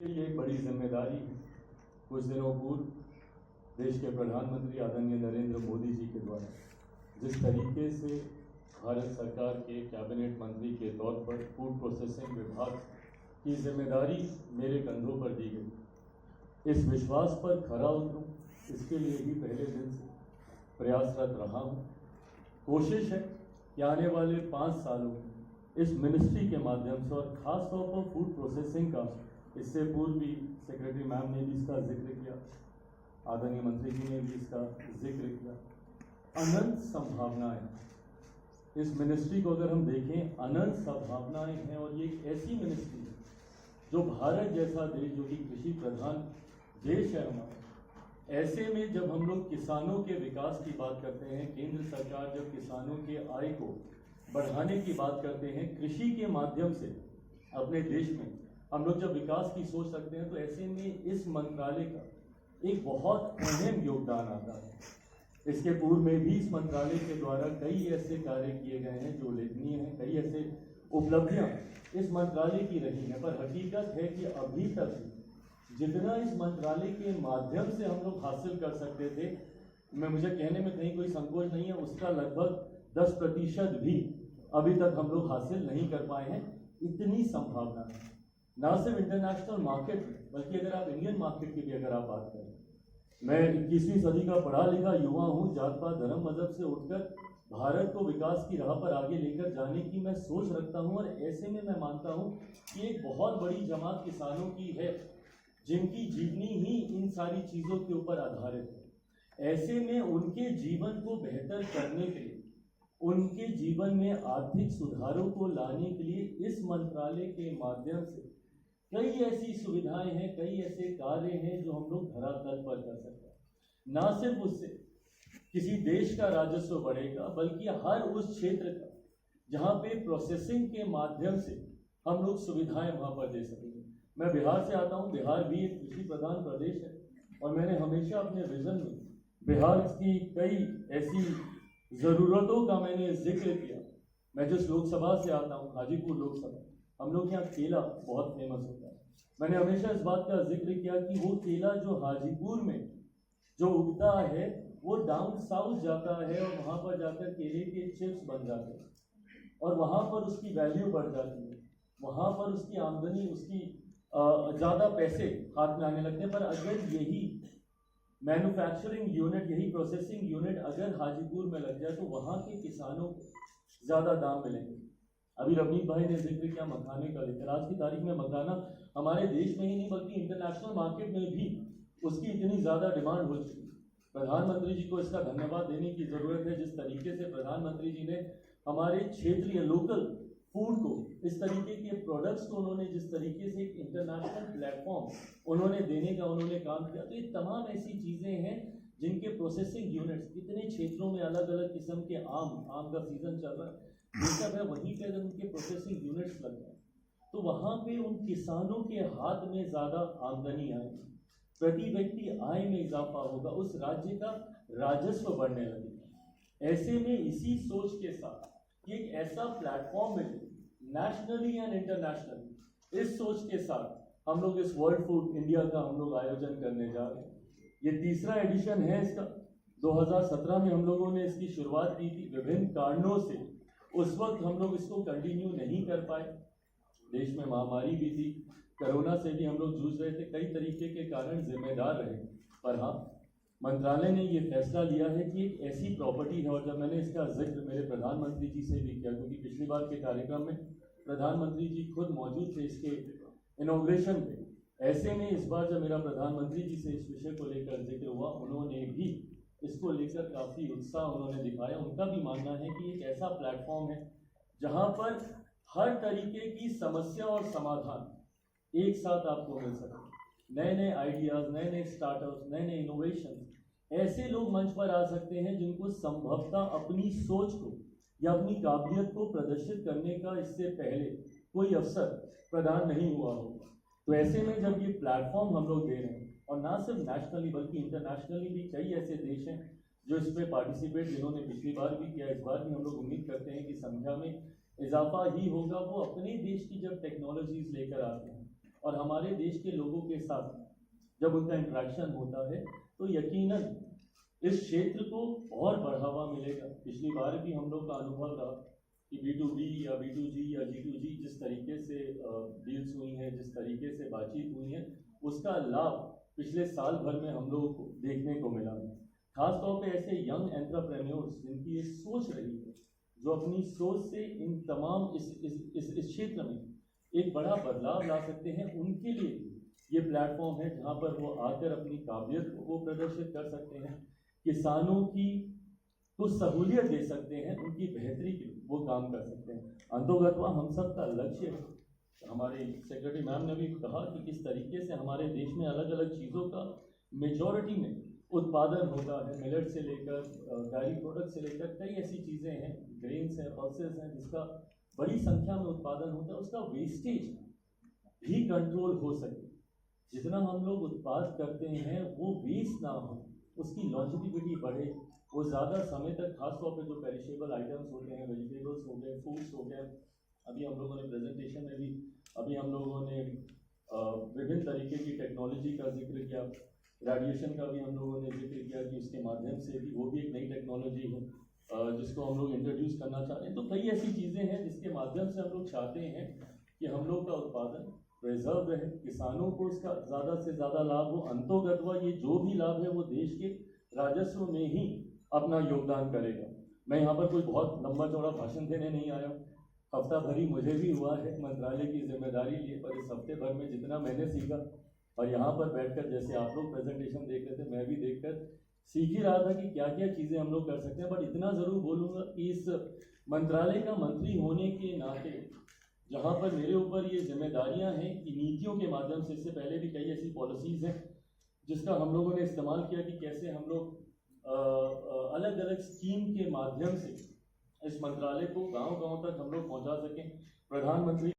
के लिए एक बड़ी जिम्मेदारी है। कुछ दिनों पूर्व देश के प्रधानमंत्री आदरणीय नरेंद्र मोदी जी के द्वारा जिस तरीके से भारत सरकार के कैबिनेट मंत्री के तौर पर फूड प्रोसेसिंग विभाग की जिम्मेदारी मेरे कंधों पर दी गई, इस विश्वास पर खरा उतरूं, इसके लिए ही पहले दिन से प्रयासरत रहा हूं। कोशिश है कि आने वाले 5 सालों में इस मिनिस्ट्री के माध्यम से और ख़ास तौर पर फूड प्रोसेसिंग का, इससे पूर्व भी सेक्रेटरी मैम ने भी इसका जिक्र किया, आदरणीय मंत्री जी ने भी इसका जिक्र किया, अनंत संभावनाएं इस मिनिस्ट्री को अगर हम देखें, अनंत संभावनाएं हैं। और ये एक ऐसी मिनिस्ट्री है जो भारत जैसा देश, जो कि कृषि प्रधान देश है हमारा, ऐसे में जब हम लोग किसानों के विकास की बात करते हैं, केंद्र सरकार जब किसानों के आय को बढ़ाने की बात करते हैं, कृषि के माध्यम से अपने देश में हम लोग जब विकास की सोच रखते हैं, तो ऐसे में इस मंत्रालय का एक बहुत अहम योगदान आता है। इसके पूर्व में भी इस मंत्रालय के द्वारा कई ऐसे कार्य किए गए हैं जो उल्लेखनीय हैं, कई ऐसे उपलब्धियां इस मंत्रालय की रही हैं। पर हकीकत है कि अभी तक जितना इस मंत्रालय के माध्यम से हम लोग हासिल कर सकते थे, मुझे कहने में कहीं कोई संकोच नहीं है, उसका लगभग 10% भी अभी तक हम लोग हासिल नहीं कर पाए हैं। इतनी संभावना है, ना सिर्फ इंटरनेशनल मार्केट में, बल्कि अगर आप इंडियन मार्केट की भी अगर आप बात करें, मैं 21वीं सदी का पढ़ा लिखा युवा हूँ, जात पात धर्म मजहब से उठकर भारत को विकास की राह पर आगे लेकर जाने की मैं सोच रखता हूँ। और ऐसे में मैं मानता हूँ कि एक बहुत बड़ी जमात किसानों की है जिनकी जीवनी ही इन सारी चीज़ों के ऊपर आधारित है। ऐसे में उनके जीवन को बेहतर करने के लिए, उनके जीवन में आर्थिक सुधारों को लाने के लिए इस मंत्रालय के माध्यम से कई ऐसी सुविधाएं हैं, कई ऐसे कार्य हैं जो हम लोग धरातल पर कर सकते हैं। ना सिर्फ उससे किसी देश का राजस्व बढ़ेगा, बल्कि हर उस क्षेत्र का जहाँ पे प्रोसेसिंग के माध्यम से हम लोग सुविधाएं वहाँ पर दे सकेंगे। मैं बिहार से आता हूँ, बिहार भी एक कृषि प्रधान प्रदेश है, और मैंने हमेशा अपने विजन में बिहार की कई ऐसी ज़रूरतों का मैंने जिक्र किया। मैं जिस लोकसभा से आता हूँ, हाजीपुर लोकसभा, हम लोग यहाँ केला बहुत फेमस होता है। मैंने हमेशा इस बात का जिक्र किया कि वो केला जो हाजीपुर में जो उगता है, वो डाउन साउथ जाता है और वहाँ पर जाकर केले के चिप्स बन जाते हैं और वहाँ पर उसकी वैल्यू बढ़ जाती है, वहाँ पर उसकी आमदनी, उसकी ज़्यादा पैसे हाथ में आने लगते हैं। पर अगर यही मैन्युफैक्चरिंग यूनिट, यही प्रोसेसिंग यूनिट अगर हाजीपुर में लग जाए, तो वहाँ के किसानों को ज़्यादा दाम मिलेंगे। अभी रवनीत भाई ने जिक्र किया मखाने का लेकर, आज की तारीख में मखाना हमारे देश में ही नहीं बल्कि इंटरनेशनल मार्केट में भी उसकी इतनी ज़्यादा डिमांड हो चुकी है। प्रधानमंत्री जी को इसका धन्यवाद देने की ज़रूरत है, जिस तरीके से प्रधानमंत्री जी ने हमारे क्षेत्रीय लोकल फूड को, इस तरीके के प्रोडक्ट्स को उन्होंने जिस तरीके से एक इंटरनेशनल प्लेटफॉर्म उन्होंने देने का उन्होंने काम किया। तो ये तमाम ऐसी चीज़ें हैं जिनके प्रोसेसिंग यूनिट्स, कितने क्षेत्रों में अलग अलग किस्म के आम का सीज़न चल रहा है, बेशक है, वहीं पे अगर उनके प्रोसेसिंग यूनिट्स लग जाए तो वहाँ पे उन किसानों के हाथ में ज़्यादा आमदनी आएगी, प्रति व्यक्ति आय में इजाफा होगा, उस राज्य का राजस्व बढ़ने लगेगा। ऐसे में इसी सोच के साथ कि एक ऐसा प्लेटफॉर्म मिले नेशनली एंड इंटरनेशनली, इस सोच के साथ हम लोग इस वर्ल्ड फूड इंडिया का हम लोग आयोजन करने जा रहे हैं। ये तीसरा एडिशन है इसका। 2017 में हम लोगों ने इसकी शुरुआत की थी, विभिन्न कारणों से उस वक्त हम लोग इसको कंटिन्यू नहीं कर पाए। देश में महामारी भी थी, कोरोना से भी हम लोग जूझ रहे थे, कई तरीके के कारण जिम्मेदार रहे। पर हाँ, मंत्रालय ने ये फैसला लिया है कि एक ऐसी प्रॉपर्टी है, और जब मैंने इसका जिक्र मेरे प्रधानमंत्री जी से भी किया, क्योंकि पिछली बार के कार्यक्रम में प्रधानमंत्री जी खुद मौजूद थे इसके इनॉग्रेशन पे, ऐसे में इस बार जब मेरा प्रधानमंत्री जी से इस विषय को लेकर जिक्र हुआ, उन्होंने भी इसको लेकर काफ़ी उत्साह उन्होंने दिखाया। उनका भी मानना है कि एक ऐसा प्लेटफॉर्म है जहां पर हर तरीके की समस्या और समाधान एक साथ आपको मिल सके। नए नए आइडियाज़, नए नए स्टार्टअप्स, नए नए इनोवेशन, ऐसे लोग मंच पर आ सकते हैं जिनको संभवतः अपनी सोच को या अपनी काबिलियत को प्रदर्शित करने का इससे पहले कोई अवसर प्रदान नहीं हुआ होगा। तो ऐसे में जब ये प्लेटफॉर्म हम लोग दे रहे हैं, और ना सिर्फ नेशनली बल्कि इंटरनेशनली भी कई ऐसे देश हैं जो इस पर पार्टिसिपेट, जिन्होंने पिछली बार भी किया, इस बार भी हम लोग उम्मीद करते हैं कि संख्या में इजाफा ही होगा। वो अपने देश की जब टेक्नोलॉजीज लेकर आते हैं और हमारे देश के लोगों के साथ जब उनका इंटरेक्शन होता है तो यकीनन इस क्षेत्र को और बढ़ावा मिलेगा। पिछली बार भी हम लोग का अनुभव रहा कि B2B या B2G या G2G जिस तरीके से डील्स हुई हैं, जिस तरीके से बातचीत हुई है, उसका लाभ पिछले साल भर में हम लोगों को देखने को मिला है। खासतौर पे ऐसे यंग एंटरप्रेन्योर्स जिनकी ये सोच रही है, जो अपनी सोच से इन तमाम इस क्षेत्र में एक बड़ा बदलाव ला सकते हैं, उनके लिए ये प्लेटफॉर्म है जहाँ पर वो आकर अपनी काबिलियत को वो प्रदर्शित कर सकते हैं, किसानों की कुछ सहूलियत दे सकते हैं, उनकी बेहतरी के लिए वो काम कर सकते हैं। अंतोगत्वा हम सब का लक्ष्य है, हमारे सेक्रेटरी मैम ने भी कहा कि किस तरीके से हमारे देश में अलग अलग चीज़ों का मेजॉरिटी में उत्पादन होता है, मिलेट से लेकर डायरी प्रोडक्ट से लेकर कई ऐसी चीज़ें हैं, ग्रेन्स हैं, पल्सेस हैं, जिसका बड़ी संख्या में उत्पादन होता है, उसका वेस्टेज भी कंट्रोल हो सके। जितना हम लोग उत्पाद करते हैं वो वेस्ट ना हो, उसकी लॉन्जिविटी बढ़े, वो ज़्यादा समय तक, खासतौर पे जो पेरिशेबल आइटम्स होते हैं, वेजिटेबल्स हो गए, फ्रूट्स हो गए। अभी हम लोगों ने प्रेजेंटेशन में भी हम लोगों ने विभिन्न तरीके की टेक्नोलॉजी का जिक्र किया, रेडिएशन का भी हम लोगों ने जिक्र किया कि उसके माध्यम से भी वो भी एक नई टेक्नोलॉजी है जिसको हम लोग इंट्रोड्यूस करना चाह रहे हैं। तो कई ऐसी चीज़ें हैं जिसके माध्यम से हम लोग चाहते हैं कि हम लोग का उत्पादन प्रिजर्व रहे, किसानों को इसका ज़्यादा से ज़्यादा लाभ हो। अंतोगत्वा ये जो भी लाभ है वो देश के राजस्व में ही अपना योगदान करेगा। मैं यहाँ पर कोई बहुत लंबा चौड़ा भाषण देने नहीं आया हूँ, हफ्ता भर ही मुझे भी हुआ है मंत्रालय की जिम्मेदारी लिए, पर इस हफ्ते भर में जितना मैंने सीखा और यहाँ पर बैठकर जैसे आप लोग प्रेजेंटेशन देख रहे थे, मैं भी देखकर सीख ही रहा था कि क्या क्या चीज़ें हम लोग कर सकते हैं। बट इतना ज़रूर बोलूँगा कि इस मंत्रालय का मंत्री होने के नाते जहाँ पर मेरे ऊपर ये जिम्मेदारियाँ हैं कि नीतियों के माध्यम से, इससे पहले भी कई ऐसी पॉलिसीज़ हैं जिसका हम लोगों ने इस्तेमाल किया कि कैसे हम लोग अलग अलग स्कीम के माध्यम से इस मंत्रालय को गांव-गांव तक हम लोग पहुंचा सकें। प्रधानमंत्री